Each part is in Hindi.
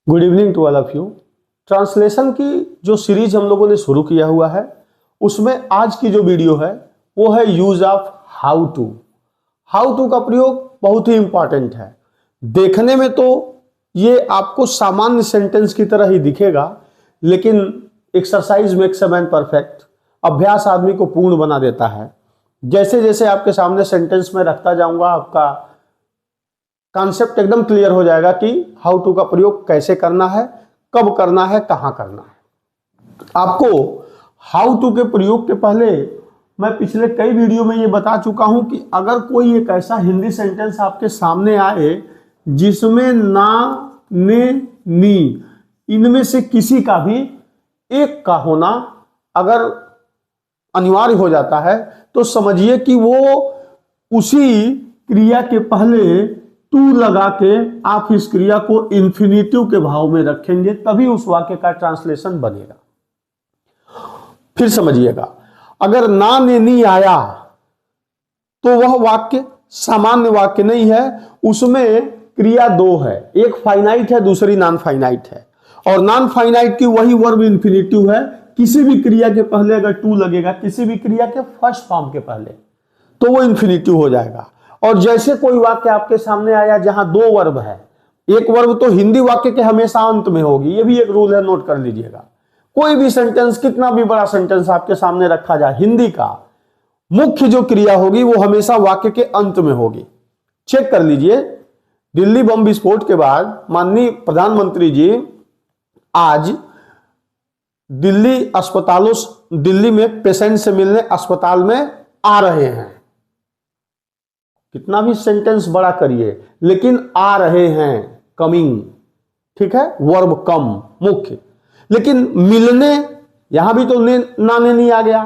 Good evening to all of you. Translation की जो सीरीज हम लोगों ने शुरू किया हुआ है उसमें आज की जो वीडियो है वो है use of how to. How to का प्रयोग बहुत ही इंपॉर्टेंट है। देखने में तो ये आपको सामान्य सेंटेंस की तरह ही दिखेगा, लेकिन exercise makes a man perfect. अभ्यास आदमी को पूर्ण बना देता है। जैसे जैसे आपके सामने सेंटेंस में रखता जाऊंगा आपका कॉन्सेप्ट एकदम क्लियर हो जाएगा कि हाउ टू का प्रयोग कैसे करना है, कब करना है, कहां करना है। आपको हाउ टू के प्रयोग के पहले मैं पिछले कई वीडियो में ये बता चुका हूं कि अगर कोई एक ऐसा हिंदी सेंटेंस आपके सामने आए जिसमें ना, ने, नी इनमें से किसी का भी एक का होना अगर अनिवार्य हो जाता है तो समझिए कि वो उसी क्रिया के पहले टू लगा के आप इस क्रिया को इंफिनिटिव के भाव में रखेंगे, तभी उस वाक्य का ट्रांसलेशन बनेगा। फिर समझिएगा, अगर ना ने नी आया तो वह वाक्य सामान्य वाक्य नहीं है, उसमें क्रिया दो है, एक फाइनाइट है दूसरी नॉन फाइनाइट है। और नॉन फाइनाइट की वही वर्ब इंफिनिटिव है। किसी भी क्रिया के पहले अगर टू लगेगा, किसी भी क्रिया के फर्स्ट फॉर्म के पहले, तो वो इंफिनिटिव हो जाएगा। और जैसे कोई वाक्य आपके सामने आया जहां दो वर्ब है, एक वर्ब तो हिंदी वाक्य के हमेशा अंत में होगी, ये भी एक रूल है, नोट कर लीजिएगा। कोई भी सेंटेंस, कितना भी बड़ा सेंटेंस आपके सामने रखा जाए, हिंदी का मुख्य जो क्रिया होगी वो हमेशा वाक्य के अंत में होगी। चेक कर लीजिए, दिल्ली बम विस्फोट के बाद माननीय प्रधानमंत्री जी आज दिल्ली में पेशेंट से मिलने अस्पताल में आ रहे हैं। कितना भी सेंटेंस बड़ा करिए, लेकिन आ रहे हैं, कमिंग, ठीक है, वर्ब कम मुख्य। लेकिन मिलने, यहां भी तो ना ने नहीं आ गया।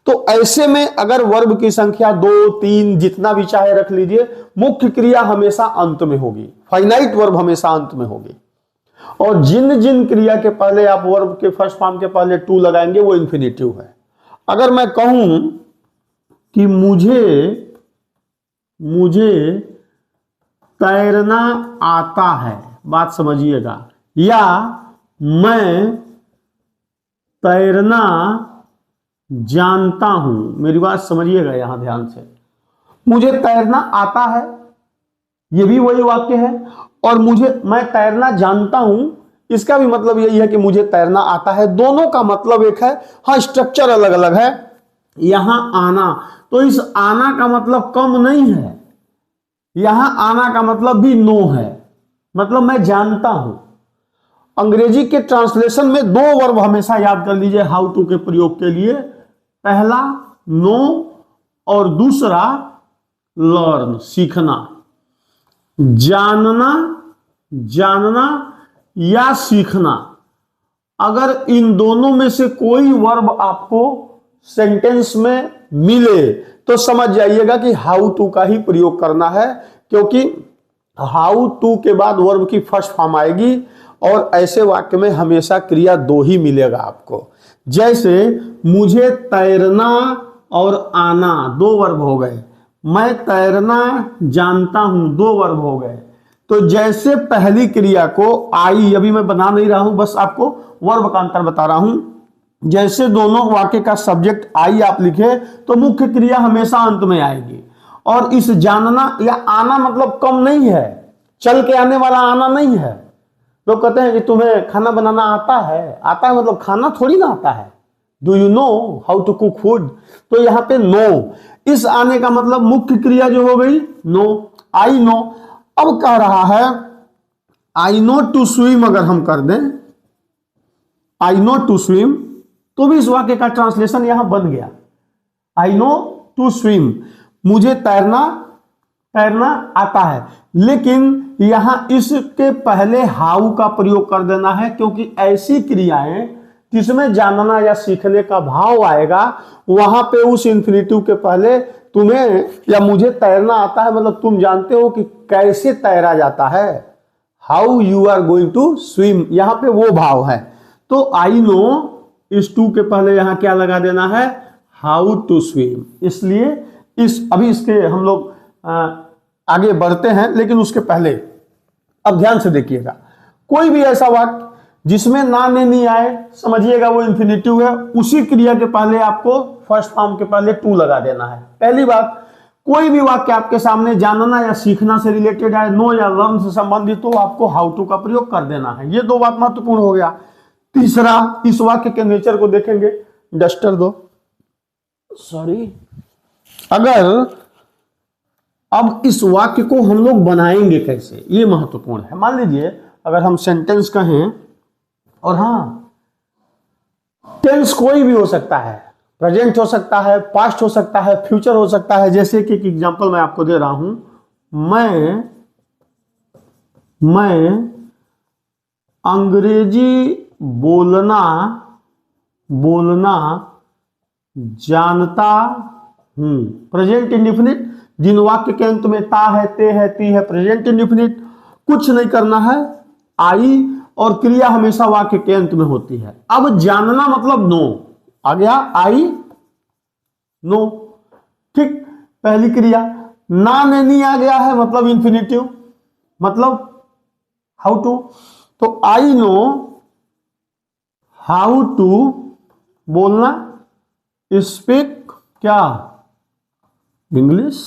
तो ऐसे में अगर वर्ब की संख्या 2, 3 जितना भी चाहे रख लीजिए, मुख्य क्रिया हमेशा अंत में होगी, फाइनाइट वर्ब हमेशा अंत में होगी। और जिन जिन क्रिया के पहले आप वर्ब के फर्स्ट फॉर्म के पहले टू लगाएंगे वो इंफिनिटिव है। अगर मैं कहूं कि मुझे तैरना आता है, बात समझिएगा, या मैं तैरना जानता हूं, मेरी बात समझिएगा यहां ध्यान से। मुझे तैरना आता है, यह भी वही वाक्य है, और मैं तैरना जानता हूं, इसका भी मतलब यही है कि मुझे तैरना आता है। दोनों का मतलब एक है, हाँ स्ट्रक्चर अलग अलग है। यहां आना, तो इस आना का मतलब कम नहीं है, यहां आना का मतलब भी नो है, मतलब मैं जानता हूं। अंग्रेजी के ट्रांसलेशन में दो वर्ब हमेशा याद कर लीजिए हाउ टू के प्रयोग के लिए। पहला नो और दूसरा लर्न, सीखना, जानना या सीखना। अगर इन दोनों में से कोई वर्ब आपको सेंटेंस में मिले तो समझ जाइएगा कि हाउ टू का ही प्रयोग करना है, क्योंकि हाउ टू के बाद वर्ब की फर्स्ट फॉर्म आएगी और ऐसे वाक्य में हमेशा क्रिया दो ही मिलेगा आपको। जैसे मुझे तैरना और आना दो वर्ब हो गए, मैं तैरना जानता हूं दो वर्ब हो गए। तो जैसे पहली क्रिया को आई, अभी मैं बना नहीं रहा हूं, बस आपको वर्ब का अंतर बता रहा हूं। जैसे दोनों वाक्य का सब्जेक्ट आई आप लिखे तो मुख्य क्रिया हमेशा अंत में आएगी। और इस जानना या आना मतलब कम नहीं है, चल के आने वाला आना नहीं है। लोग कहते हैं कि तुम्हें खाना बनाना आता है, आता है मतलब खाना थोड़ी ना आता है। Do you know how to cook food? तो यहां पे नो, इस आने का मतलब मुख्य क्रिया जो हो गई नो, आई नो। अब कह रहा है आई नो टू स्विम, अगर हम कर दें आई नो टू स्विम, तो भी इस वाक्य का ट्रांसलेशन यहां बन गया, आई नो टू स्विम, मुझे तैरना आता है। लेकिन यहां इसके पहले हाउ का प्रयोग कर देना है, क्योंकि ऐसी क्रियाएं जिसमें जानना या सीखने का भाव आएगा, वहां पे उस इंफिनिटिव के पहले तुम्हें या मुझे तैरना आता है मतलब तुम जानते हो कि कैसे तैरा जाता है, how you are going to swim, यहां पे वो भाव है। तो आई नो, इस टू के पहले यहां क्या लगा देना है, हाउ टू स्विम। इसलिए अभी इसके हम लोग आगे बढ़ते हैं, लेकिन उसके पहले अब ध्यान से देखिएगा, कोई भी ऐसा वाक्य जिसमें ना ने नहीं आए, समझिएगा वो इंफिनिटिव है। उसी क्रिया के पहले आपको फर्स्ट फॉर्म के पहले टू लगा देना है। पहली बात, कोई भी वाक्य आपके सामने जानना या सीखना से रिलेटेड है, नो या लर्न से संबंधित, तो आपको हाउ टू का प्रयोग कर देना है। ये दो बात महत्वपूर्ण हो गया। तीसरा, इस वाक्य के नेचर को देखेंगे। डस्टर दो, सॉरी। अगर अब इस वाक्य को हम लोग बनाएंगे कैसे, ये महत्वपूर्ण है। मान लीजिए अगर हम सेंटेंस कहें, और हाँ, टेंस कोई भी हो सकता है, प्रेजेंट हो सकता है, पास्ट हो सकता है, फ्यूचर हो सकता है। जैसे कि एक एग्जांपल मैं आपको दे रहा हूं, मैं अंग्रेजी बोलना जानता हूं। प्रेजेंट इंडिफिनिट, जिन वाक्य के अंत में ता है, ते है, ती है, प्रेजेंट इंडिफिनिट। कुछ नहीं करना है, आई, और क्रिया हमेशा वाक्य के अंत में होती है। अब जानना मतलब नो आ गया, आई नो, ठीक। पहली क्रिया। ना ने नहीं आ गया है मतलब इंफिनिटिव, मतलब हाउ टू। तो आई नो हाउ टू बोलना, स्पीक क्या, इंग्लिश।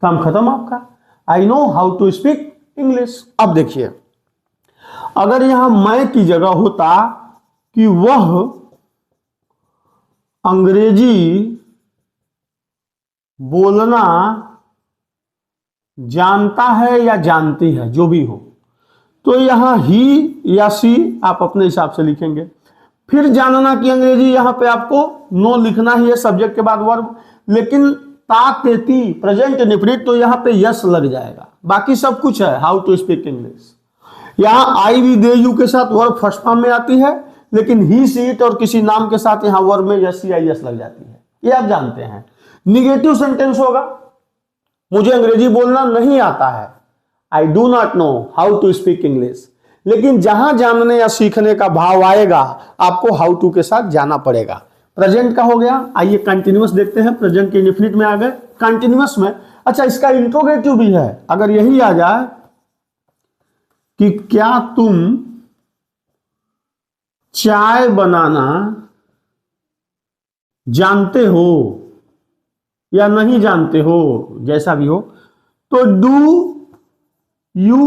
काम खत्म आपका, I know how to speak English. अब देखिए, अगर यहां मैं की जगह होता कि वह अंग्रेजी बोलना जानता है या जानती है, जो भी हो, तो यहां ही या सी आप अपने हिसाब से लिखेंगे। फिर जानना की अंग्रेजी, यहां पे आपको नो लिखना ही है, सब्जेक्ट के बाद वर्ब। लेकिन ता, ते, ती प्रेजेंट इंडिफिनिट, तो यहां पे यस लग जाएगा। बाकी सब कुछ है, हाउ टू स्पीक इंग्लिश। यहां आई वी दे यू के साथ वर्ब फर्स्ट फॉर्म में आती है, लेकिन ही सी इट और किसी नाम के साथ यहां वर्ब में यस या यस लग जाती है। ये आप जानते हैं। निगेटिव सेंटेंस होगा, मुझे अंग्रेजी बोलना नहीं आता है, I do not know how to speak English. लेकिन जहां जानने या सीखने का भाव आएगा, आपको हाउ टू के साथ जाना पड़ेगा। प्रेजेंट का हो गया। आइए कंटिन्यूअस देखते हैं। प्रेजेंट के इंडेफिनिट में आ गए, कंटिन्यूअस में। अच्छा, इसका इंट्रोगेटिव भी है। अगर यही आ जाए कि क्या तुम चाय बनाना जानते हो या नहीं जानते हो, जैसा भी हो, तो डू यू,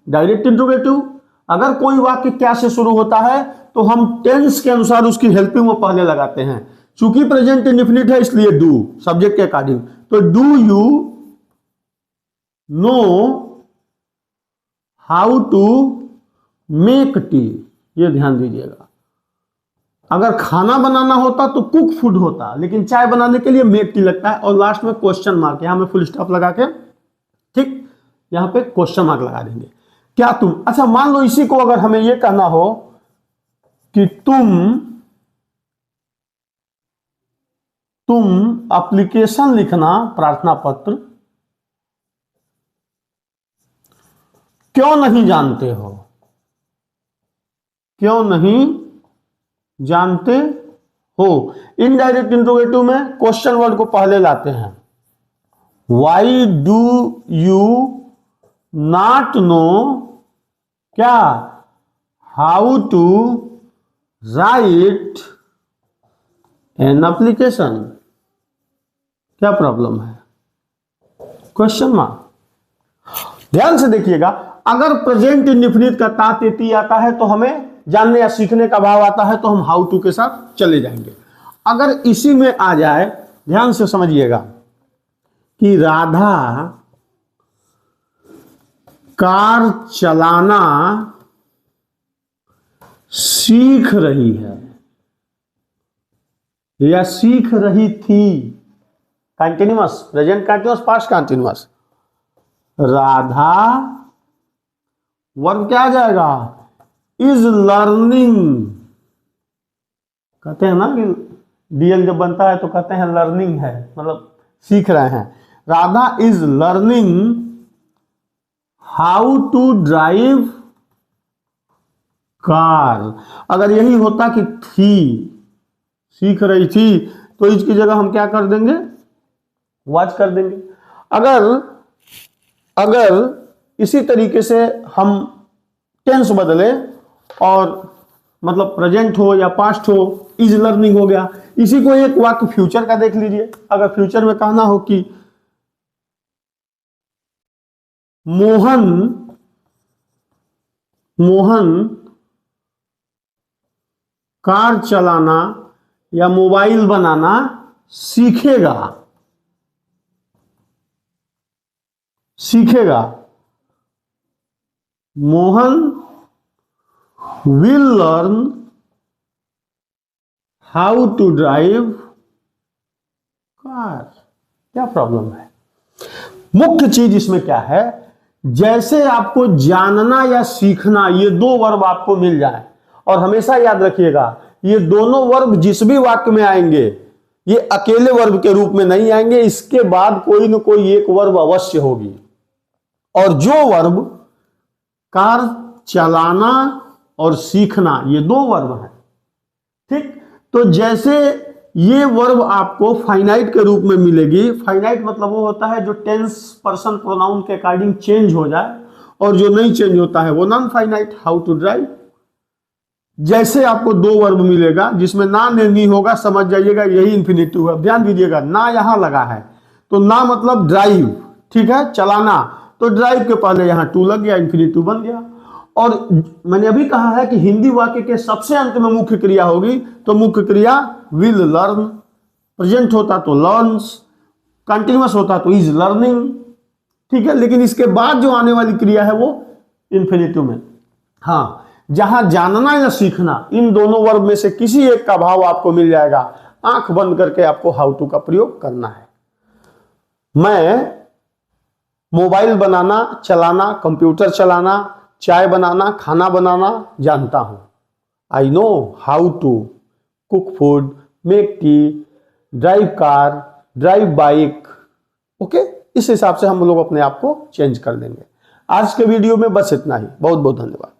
डायरेक्ट इंट्रोगेटिव। अगर कोई वाक्य क्या से शुरू होता है तो हम टेंस के अनुसार उसकी हेल्पिंग वो पहले लगाते हैं। चूंकि प्रेजेंट इंडेफिनिट है इसलिए डू, सब्जेक्ट के अकॉर्डिंग। तो do you know how to make tea, ये ध्यान दीजिएगा। अगर खाना बनाना होता तो कुक फूड होता, लेकिन चाय बनाने के लिए मेक टी लगता है। और लास्ट में क्वेश्चन मार्क, यहां में फुल स्टॉप लगा के, ठीक, यहां पे क्वेश्चन मार्क लगा देंगे। क्या तुम, अच्छा मान लो इसी को अगर हमें यह कहना हो कि तुम एप्लीकेशन लिखना, प्रार्थना पत्र क्यों नहीं जानते हो, क्यों नहीं जानते हो। इनडायरेक्ट इंट्रोगेटिव में क्वेश्चन वर्ड को पहले लाते हैं। Why do you not know क्या, how to write an application. क्या प्रॉब्लम है, क्वेश्चन मार्क। ध्यान से देखिएगा, अगर प्रेजेंट इंडेफिनिट का ता, ते, ती आता है तो हमें जानने या सीखने का भाव आता है, तो हम हाउ टू के साथ चले जाएंगे। अगर इसी में आ जाए, ध्यान से समझिएगा, कि राधा कार चलाना सीख रही है या सीख रही थी, continuous, present continuous, past continuous. Radha verb क्या आ जाएगा, इज लर्निंग। कहते हैं ना कि डीएल जब बनता है तो कहते हैं लर्निंग है, मतलब सीख रहे हैं। Radha is learning how to drive car. अगर यही होता कि थी, सीख रही थी, तो इसकी जगह हम क्या कर देंगे, वॉच कर देंगे। अगर इसी तरीके से हम टेंस बदलें और मतलब प्रेजेंट हो या पास्ट हो, इज लर्निंग हो गया। इसी को एक वाक्य फ्यूचर का देख लीजिए। अगर फ्यूचर में कहना हो कि मोहन कार चलाना या मोबाइल बनाना सीखेगा। Mohan will learn how to drive car. क्या प्रॉब्लम है? मुख्य चीज इसमें क्या है, जैसे आपको जानना या सीखना ये दो वर्ब आपको मिल जाए, और हमेशा याद रखिएगा ये दोनों वर्ब जिस भी वाक्य में आएंगे ये अकेले वर्ब के रूप में नहीं आएंगे, इसके बाद कोई न कोई एक वर्ब अवश्य होगी। और जो वर्ब कार चलाना और सीखना ये दो वर्ब हैं, ठीक। तो जैसे ये वर्ब आपको फाइनाइट के रूप में मिलेगी। फाइनाइट मतलब वो होता है जो टेंस पर्सन प्रोनाउन के अकॉर्डिंग चेंज हो जाए, और जो नहीं चेंज होता है वो non finite. How to drive, जैसे आपको दो वर्ब मिलेगा जिसमें ना नहीं होगा, समझ जाइएगा यही इंफिनिटिव है। ध्यान दीजिएगा, ना यहां लगा है तो ना मतलब ड्राइव, ठीक है, चलाना, तो ड्राइव के पहले यहां टू लग गया, इंफिनिटिव बन गया। और मैंने अभी कहा है कि हिंदी वाक्य के सबसे अंत में मुख्य क्रिया होगी, तो मुख्य क्रिया विल लर्न, प्रेजेंट होता तो लर्न्स, कंटिन्यूअस होता तो इज लर्निंग, ठीक है। लेकिन इसके बाद जो आने वाली क्रिया है वो इंफिनिटिव में। हाँ, जहां जानना या सीखना इन दोनों वर्ब में से किसी एक का भाव आपको मिल जाएगा, आंख बंद करके आपको हाउ टू का प्रयोग करना है। मैं मोबाइल बनाना, चलाना, कंप्यूटर चलाना, चाय बनाना, खाना बनाना जानता हूं। I know how to cook food, make tea, drive car, drive bike. Okay, इस हिसाब से हम लोग अपने आप को चेंज कर देंगे। आज के वीडियो में बस इतना ही। बहुत बहुत धन्यवाद।